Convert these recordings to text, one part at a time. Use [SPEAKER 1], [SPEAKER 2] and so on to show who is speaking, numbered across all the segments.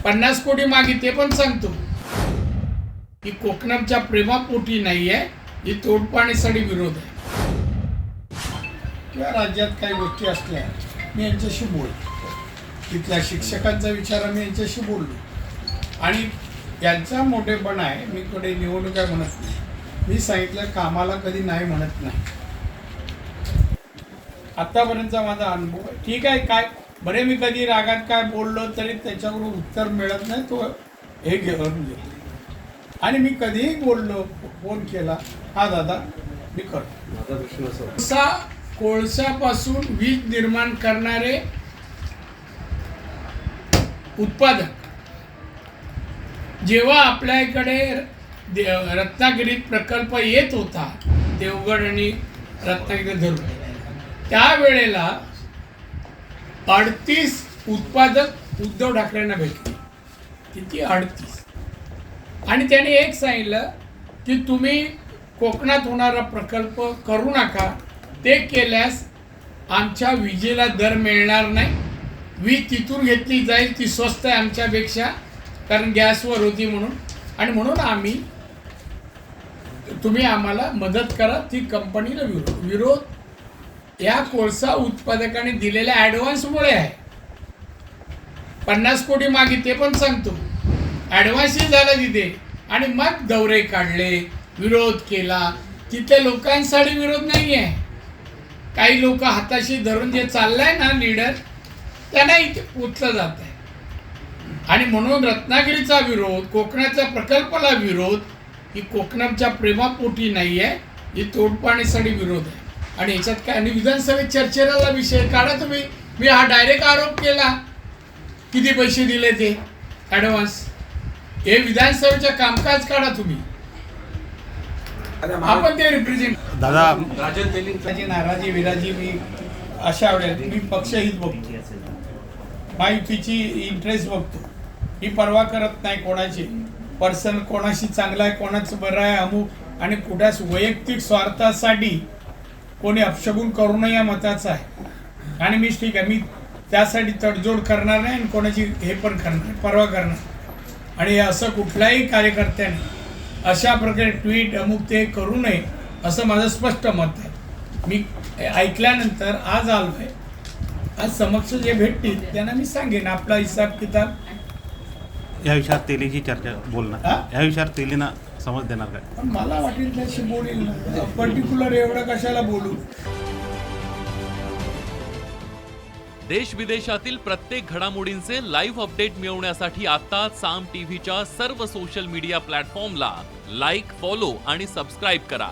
[SPEAKER 1] 50 कोटी मागे ते पण सांगतो की कोकणाच्या प्रेमापोटी नाही आहे, ही तोडपाणीसाठी विरोध आहे. किंवा राज्यात काही गोष्टी असल्या मी यांच्याशी बोलतो, तिथल्या शिक्षकांचा विचार मी यांच्याशी बोललो आणि यांचा मोठेपणा आहे. मी कडे निवडणुका म्हणत नाही, मी सांगितलं कामाला कधी नाही म्हणत नाही. आतापर्यंतचा माझा अनुभव आहे. ठीक आहे, काय बरे मी कधी रागात काय बोललो तरी त्याच्याकडून उत्तर मिळत नाही, तो हे घेऊन घेतो. आणि मी कधीही बोललो, फोन केला, हा दादा मी करतो. कोळशापासून वीज निर्माण करणारे उत्पादक जेव्हा आपल्याकडे रत्नागिरीत प्रकल्प येत होता, देवगड आणि रत्नागिरी धरून, त्यावेळेला 38 उत्पादक उद्धव ठाकरेंना भेटले. किती? 38. आणि त्याने एक सांगितलं की तुम्ही कोकणात होणारा प्रकल्प करू नका, ते केल्यास आमच्या विजेला दर मिळणार नाही, वीज तिथून घेतली जाईल, ती स्वस्त आहे आमच्यापेक्षा, कारण गॅसवर होती म्हणून, आणि म्हणून तुम्ही आम्हाला मदत करा. ती कंपनीला विरोध या कोळसा उत्पादकाने दिलेल्या ॲडव्हान्समुळे आहे. 50 कोटी मागे ते पण सांगतो, ॲडव्हान्सही झाला तिथे, आणि मग दौरे काढले, विरोध केला. तिथे लोकांसाठी विरोध नाही आहे, काही लोक हाताशी धरून जे चाललंय ना लीडर, त्यांना इथे पोचलं जात आहे. आणि म्हणून रत्नागिरीचा विरोध, कोकणाच्या प्रकल्पाला विरोध, ही कोकणाच्या प्रेमापोटी नाही आहे, ही तोडपाणीसाठी विरोध आहे. आणि याच्यात काय, आणि विधानसभेत चर्चेला विषय काढा तुम्ही. मी हा डायरेक्ट आरोप केला, किती पैसे दिले ते ॲडव्हान्स, हे विधानसभेचं कामकाज काढा तुम्ही. आपण ते रिप्रेझेंट
[SPEAKER 2] दादा
[SPEAKER 1] माझी नाराजी विराजी मी अशा वेळेला मी पक्षहित बघतो, महायुतीची इंटरेस्ट बघतो. ही पर्वा करत नाही कोणाची पर्सन, कोणाशी चांगला आहे, कोणाचं बरं आहे, अमुक, आणि कुठल्याच वैयक्तिक स्वार्थासाठी कोणी अपशगुन करू नये या मताचा आहे. आणि मी ठीक आहे, मी त्यासाठी तडजोड करणार नाही आणि कोणाची हे पण करणार, परवा करणार. आणि असं कुठल्याही कार्यकर्त्याने अशा प्रकारे ट्विट अमुक ते करू नये, असं माझं स्पष्ट मत आहे. मी ऐकल्यानंतर आज आलो आहे, आज समक्ष जे भेटतील त्यांना मी सांगेन आपला हिसाब किताब.
[SPEAKER 2] या विषयात तेलीची चर्चा बोलणार, या विषयात तेलीना समज देणार काय?
[SPEAKER 1] पण मला वाटेल त्याशी बोलेल, पर्टिक्युलर एवढं कशाला बोलू.
[SPEAKER 3] देश विदेशातील प्रत्येक घडामोडींचे लाईव्ह अपडेट मिळवण्यासाठी आता साम टीव्हीच्या सर्व सोशल मीडिया प्लॅटफॉर्मला लाईक, फॉलो आणि सबस्क्राईब करा.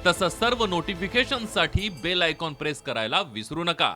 [SPEAKER 3] तसंच सर्व नोटिफिकेशनसाठी बेल आयकॉन प्रेस करायला विसरू नका.